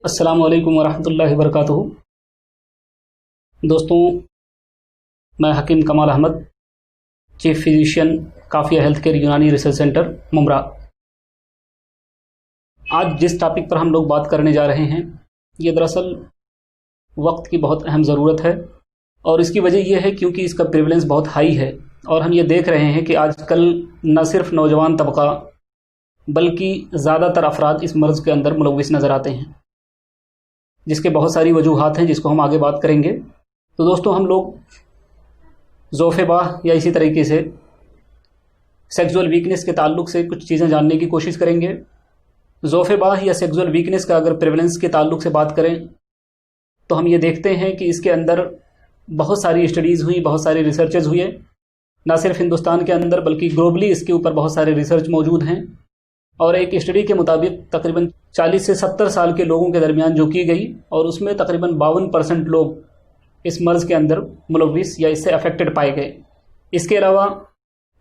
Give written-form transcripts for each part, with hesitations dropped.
अस्सलाम वालेकुम वरहमतुल्लाहि वबरकातुहू। दोस्तों, मैं हकीम कमाल अहमद, चीफ फिजिशियन काफिया हेल्थ केयर यूनानी रिसर्च सेंटर मुमरा। आज जिस टॉपिक पर हम लोग बात करने जा रहे हैं ये दरअसल वक्त की बहुत अहम ज़रूरत है, और इसकी वजह यह है क्योंकि इसका प्रिवलेंस बहुत हाई है और हम ये देख रहे हैं कि आजकल न सिर्फ नौजवान तबका बल्कि ज़्यादातर अफराद इस मर्ज़ के अंदर मुलव्विस नज़र आते हैं, जिसके बहुत सारी वजूहात हैं जिसको हम आगे बात करेंगे। तो दोस्तों, हम लोग ज़ोफ़े-बाह या इसी तरीके से सेक्सुअल वीकनेस के ताल्लुक़ से कुछ चीज़ें जानने की कोशिश करेंगे। ज़ोफ़े-बाह या सेक्सुअल वीकनेस का अगर प्रेवलेंस के ताल्लुक़ से बात करें तो हम ये देखते हैं कि इसके अंदर बहुत सारी स्टडीज़ हुई, बहुत सारे रिसर्चेज़ हुए, ना सिर्फ हिंदुस्तान के अंदर बल्कि ग्लोबली इसके ऊपर बहुत सारे रिसर्च मौजूद हैं। और एक स्टडी के मुताबिक तकरीबन 40 से 70 साल के लोगों के दरमियान जो की गई, और उसमें तकरीबन 52% लोग इस मर्ज़ के अंदर मुलव्विस या इससे अफेक्टेड पाए गए। इसके अलावा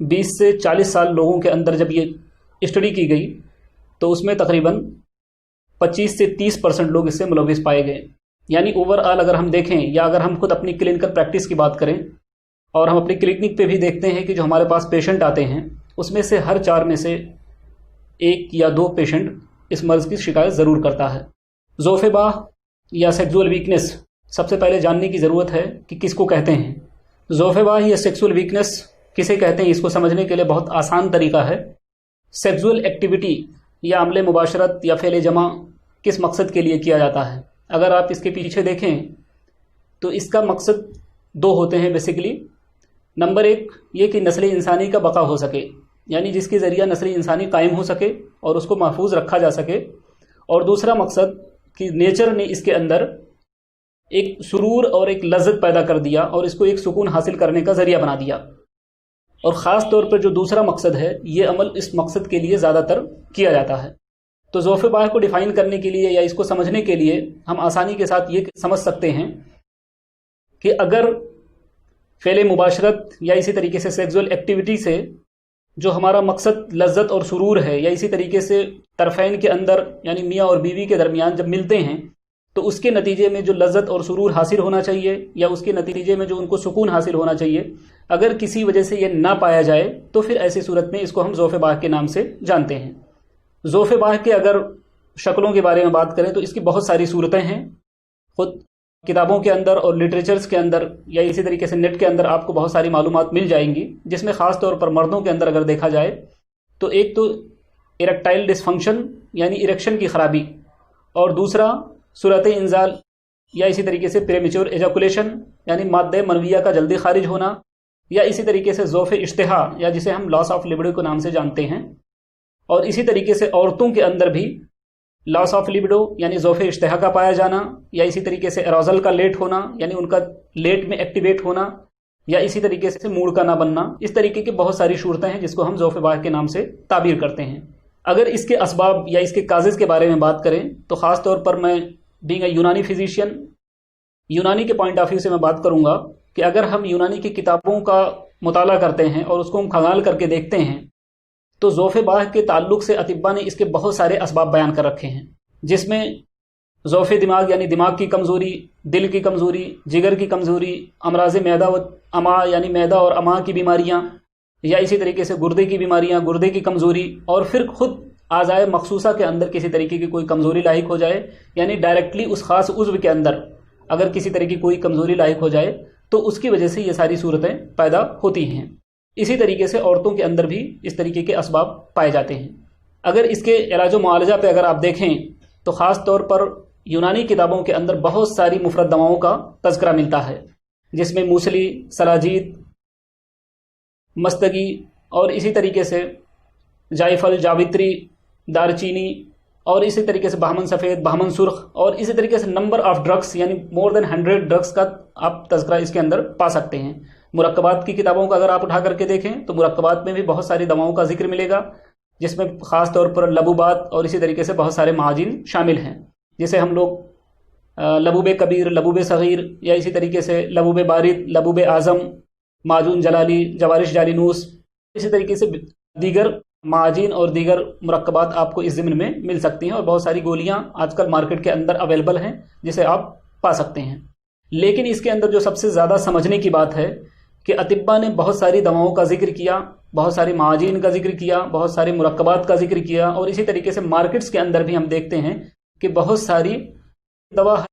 20 से 40 साल लोगों के अंदर जब ये स्टडी की गई तो उसमें तकरीबन 25 से 30% लोग इससे मुलव्विस पाए गए। यानी ओवरऑल अगर हम देखें या अगर हम खुद अपनी क्लिनिकल प्रैक्टिस की बात करें और हम अपनी क्लिनिक पे भी देखते हैं कि जो हमारे पास पेशेंट आते हैं उसमें से हर 4 में से 1 या 2 पेशेंट इस मर्ज़ की शिकायत ज़रूर करता है। ज़ोफ़े-बाह या सेक्सुअल वीकनेस, सबसे पहले जानने की ज़रूरत है कि किसको कहते हैं। ज़ोफ़े-बाह या सेक्सुअल वीकनेस किसे कहते हैं, इसको समझने के लिए बहुत आसान तरीका है। सेक्सुअल एक्टिविटी या अमले मुबाशरत या फ़ेले जमा किस मकसद के लिए किया जाता है, अगर आप इसके पीछे देखें तो इसका मकसद 2 होते हैं बेसिकली। नंबर 1 ये कि नस्ल इंसानी का बका हो सके, यानी जिसके ज़रिया नस्ल इंसानी कायम हो सके और उसको महफूज रखा जा सके। और दूसरा मकसद कि नेचर ने इसके अंदर एक सुरूर और एक लज्जत पैदा कर दिया और इसको एक सुकून हासिल करने का ज़रिया बना दिया। और ख़ास तौर पर जो दूसरा मकसद है ये अमल इस मकसद के लिए ज़्यादातर किया जाता है। तो ज़ोफ़े-बाह को डिफ़ाइन करने के लिए या इसको समझने के लिए हम आसानी के साथ ये समझ सकते हैं कि अगर फ़ेले मुबाशरत या इसी तरीके से सेक्सुअल एक्टिविटी से जो हमारा मकसद लज्जत और सुरूर है, या इसी तरीके से तरफ़ैन के अंदर यानी मियाँ और बीवी के दरमियान जब मिलते हैं तो उसके नतीजे में जो लज्जत और सुरूर हासिल होना चाहिए या उसके नतीजे में जो उनको सुकून हासिल होना चाहिए, अगर किसी वजह से ये ना पाया जाए तो फिर ऐसी सूरत में इसको हम ज़ोफ़े-बाह के नाम से जानते हैं। ज़ोफ़े-बाह के अगर शक्लों के बारे में बात करें तो इसकी बहुत सारी सूरतें हैं। ख़ुद किताबों के अंदर और लिटरेचर्स के अंदर या इसी तरीके से नेट के अंदर आपको बहुत सारी मालूमात मिल जाएंगी, जिसमें ख़ास तौर पर मर्दों के अंदर अगर देखा जाए तो एक तो इरेक्टाइल डिसफंक्शन यानी इरेक्शन की ख़राबी, और दूसरा सूरत इंजाल या इसी तरीके से प्रीमेच्योर एजाकुलेशन यानी माद्दे मनविया का जल्दी खारिज होना, या इसी तरीके से ज़ौफ़े इश्तिहा या जिसे हम लॉस ऑफ लिबिडो के नाम से जानते हैं। और इसी तरीके से औरतों के अंदर भी लॉस ऑफ लिबिडो यानी ज़ौफ़े इश्तिहा का पाया जाना, या इसी तरीके से एरोज़ल का लेट होना यानी उनका लेट में एक्टिवेट होना, या इसी तरीके से मूड का ना बनना। इस तरीके की बहुत सारी सूरतें हैं जिसको हम ज़ोफ़े-बाह के नाम से ताबीर करते हैं। अगर इसके असबाब या इसके काजेज़ के बारे में बात करें तो ख़ास तौर पर मैं बीइंग अ यूनानी फिजिशियन, यूनानी के पॉइंट ऑफ व्यू से मैं बात करूँगा कि अगर हम यूनानी की किताबों का मुताला करते हैं और उसको हम खंगाल करके देखते हैं तो ज़ोफ़े-बाह के ताल्लुक़ से अतिब्बा ने इसके बहुत सारे असबाब बयान कर रखे हैं, जिसमें ज़ौफ़े दिमाग यानी दिमाग की कमज़ोरी, दिल की कमज़ोरी, जिगर की कमज़ोरी, अमराज़ मैदा व अमा यानी मैदा और अमा की बीमारियाँ, या इसी तरीके से गुर्दे की बीमारियाँ, गुर्दे की कमज़ोरी, और फिर ख़ुद आज़ाए मखसूसा के अंदर किसी तरीके की कोई कमज़ोरी लाहिक हो जाए, यानी डायरेक्टली उस ख़ास उज़्व के अंदर अगर किसी तरह की कोई कमज़ोरी लाहिक हो जाए तो उसकी वजह से ये सारी सूरतें पैदा होती हैं। इसी तरीके से औरतों के अंदर भी इस तरीके के असबाब पाए जाते हैं। अगर इसके इलाज व मुआलजा पे अगर आप देखें तो ख़ास तौर पर यूनानी किताबों के अंदर बहुत सारी मुफ़रद दवाओं का तज़किरा मिलता है, जिसमें मूसली, सलाजीत, मस्तगी और इसी तरीके से जायफल, जावित्री, दारचीनी और इसी तरीके से बहमन सफ़ेद, बहमन सुर्ख, और इसी तरीके से नंबर ऑफ़ ड्रग्स यानी मोर देन 100 ड्रग्स का आप तज़किरा इसके अंदर पा सकते हैं। मुरक्कबात की किताबों का अगर आप उठा करके देखें तो मुरक्कबात में भी बहुत सारी दवाओं का जिक्र मिलेगा, जिसमें ख़ास तौर पर लबूबात और इसी तरीके से बहुत सारे महाजिन शामिल हैं, जिसे हम लोग लबूब कबीर, लबूब सग़ीर या इसी तरीके से लबूब बारिद, लबूब आज़म, माजून जलाली, जवारिश जालिनूस, इसी तरीके से दीगर माजीन और दीगर मुरक्कबात आपको इस ज़िम्न में मिल सकती हैं, और बहुत सारी गोलियां आजकल मार्केट के अंदर अवेलेबल हैं जिसे आप पा सकते हैं। लेकिन इसके अंदर जो सबसे ज़्यादा समझने की बात है कि अतिब्बा ने बहुत सारी दवाओं का जिक्र किया, बहुत सारी माजीन का जिक्र किया, बहुत सारी मुरक्कबात का जिक्र किया, और इसी तरीके से मार्केट्स के अंदर भी हम देखते हैं कि बहुत सारी दवा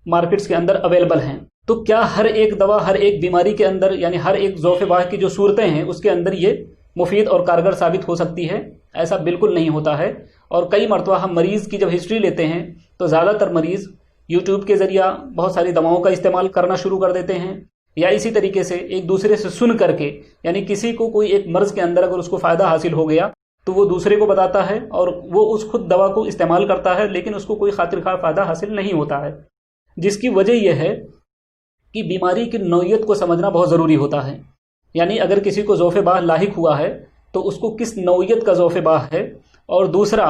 मार्केट्स के अंदर अवेलेबल हैं। तो क्या हर एक दवा हर एक बीमारी के अंदर, यानी हर एक ज़ौफ़े बाह की जो सूरतें हैं उसके अंदर ये मुफीद और कारगर साबित हो सकती है? ऐसा बिल्कुल नहीं होता है। और कई मरतबा हम मरीज़ की जब हिस्ट्री लेते हैं तो ज़्यादातर मरीज़ यूट्यूब के ज़रिया बहुत सारी दवाओं का इस्तेमाल करना शुरू कर देते हैं, या इसी तरीके से एक दूसरे से सुन करके, यानी किसी को कोई एक मर्ज़ के अंदर अगर उसको फ़ायदा हासिल हो गया तो वो दूसरे को बताता है और वो उस खुद दवा को इस्तेमाल करता है, लेकिन उसको कोई खातिर खा फ़ायदा हासिल नहीं होता है। जिसकी वजह यह है कि बीमारी की नौइयत को समझना बहुत ज़रूरी होता है। यानी अगर किसी को ज़ौफ़े बाह लाहिक हुआ है तो उसको किस नौइयत का ज़ौफ़े बाह है, और दूसरा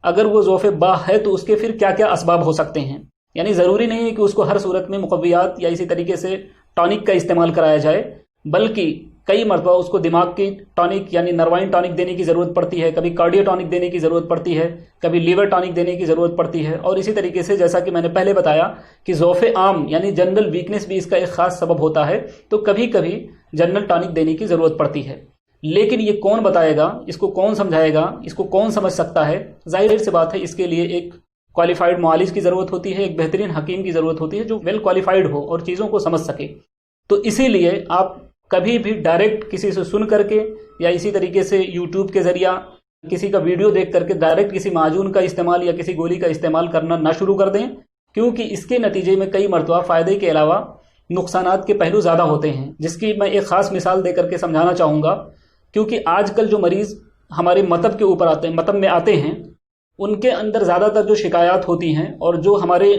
अगर वो ज़ौफ़े बाह है तो उसके फिर क्या क्या असबाब हो सकते हैं। यानी ज़रूरी नहीं है कि उसको हर सूरत में मुक़व्वियात या इसी तरीके से टॉनिक का इस्तेमाल कराया जाए, बल्कि कई मरतबा उसको दिमाग की टॉनिक यानी नर्वाइन टॉनिक देने की ज़रूरत पड़ती है, कभी कार्डियो टॉनिक देने की ज़रूरत पड़ती है, कभी लीवर टॉनिक देने की ज़रूरत पड़ती है। और इसी तरीके से जैसा कि मैंने पहले बताया कि ज़ौफ़े आम यानी जनरल वीकनेस भी इसका एक ख़ास सबब होता है, तो कभी कभी जनरल टॉनिक देने की ज़रूरत पड़ती है। लेकिन ये कौन बताएगा, इसको कौन समझाएगा, इसको कौन समझ सकता है? ज़ाहिर सी बात है, इसके लिए एक क्वालिफाइड मुआलिज की ज़रूरत होती है, एक बेहतरीन हकीम की ज़रूरत होती है जो वेल क्वालिफाइड हो और चीज़ों को समझ सके। तो इसीलिए आप कभी भी डायरेक्ट किसी से सुन करके या इसी तरीके से यूट्यूब के ज़रिया किसी का वीडियो देख करके डायरेक्ट किसी माजून का इस्तेमाल या किसी गोली का इस्तेमाल करना ना शुरू कर दें, क्योंकि इसके नतीजे में कई मरतबा फ़ायदे के अलावा नुकसानात के पहलू ज़्यादा होते हैं, जिसकी मैं एक ख़ास मिसाल दे करके समझाना चाहूँगा। क्योंकि आजकल जो मरीज़ हमारे मतब के ऊपर आते हैं, मतब में आते हैं, उनके अंदर ज़्यादातर जो शिकायत होती हैं और जो हमारे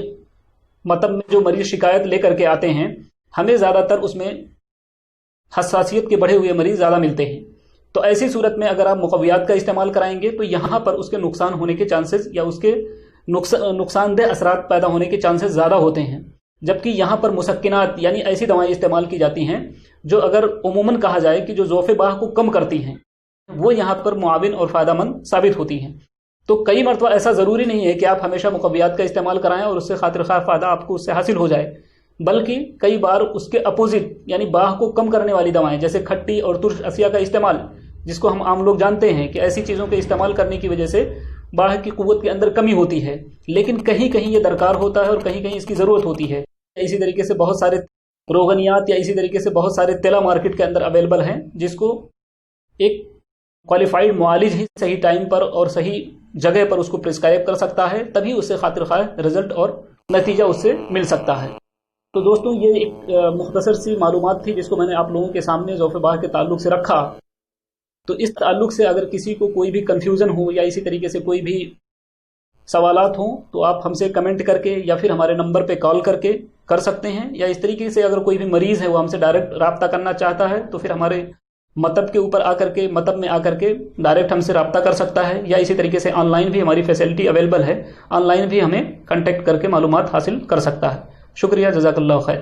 मतब में जो मरीज़ शिकायत लेकर के आते हैं, हमें ज़्यादातर उसमें हसासियत के बढ़े हुए मरीज़ ज़्यादा मिलते हैं। तो ऐसी सूरत में अगर आप मुक़व्वियात का इस्तेमाल कराएंगे तो यहाँ पर उसके नुकसान होने के चांसेस या उसके नुकसानदेह असरात पैदा होने के चांसेस ज़्यादा होते हैं। जबकि यहाँ पर मुसक्किनात यानी ऐसी दवाएं इस्तेमाल की जाती हैं जो अगर उमूमन कहा जाए कि जो ज़ौफ़े बाह को कम करती हैं, वो यहाँ पर मुआविन और फ़ायदेमंद साबित होती हैं। तो कई मरतबा ऐसा ज़रूरी नहीं है कि आप हमेशा मुक़व्वियात का इस्तेमाल कराएं और उससे खातिर खा फ़ायदा आपको उससे हासिल हो जाए, बल्कि कई बार उसके अपोजिट यानी बाह को कम करने वाली दवाएं जैसे खट्टी और तुर्श अशिया का इस्तेमाल, जिसको हम आम लोग जानते हैं कि ऐसी चीज़ों के इस्तेमाल करने की वजह से बाह की क़ुव्वत के अंदर कमी होती है, लेकिन कहीं कहीं ये दरकार होता है और कहीं कहीं इसकी ज़रूरत होती है। इसी तरीके से बहुत सारे रोगनियात या इसी तरीके से बहुत सारे तेला मार्केट के अंदर अवेलेबल हैं, जिसको एक क्वालिफाइड मुआलिज ही सही टाइम पर और सही जगह पर उसको प्रिस्क्राइब कर सकता है, तभी उससे खातिर खा रिजल्ट और नतीजा उससे मिल सकता है। तो दोस्तों, ये एक मुख्तसर सी मालूमात थी जिसको मैंने आप लोगों के सामने ज़ौफ़े बाह के ताल्लुक़ से रखा। तो इस ताल्लुक़ से अगर किसी को कोई भी कन्फ्यूज़न हो या इसी तरीके से कोई भी सवालात हों तो आप हमसे कमेंट करके या फिर हमारे नंबर पे कॉल करके कर सकते हैं, या इस तरीके से अगर कोई भी मरीज़ है वो हमसे डायरेक्ट रब्ता करना चाहता है तो फिर हमारे मतब के ऊपर आकर के मतब में आकर के डायरेक्ट हमसे रब्ता कर सकता है, या इसी तरीके से ऑनलाइन भी हमारी फैसिलिटी अवेलेबल है, ऑनलाइन भी हमें कॉन्टेक्ट करके मालूमात हासिल कर सकता है। शुक्रिया, जज़ाकल्लाहु खैर।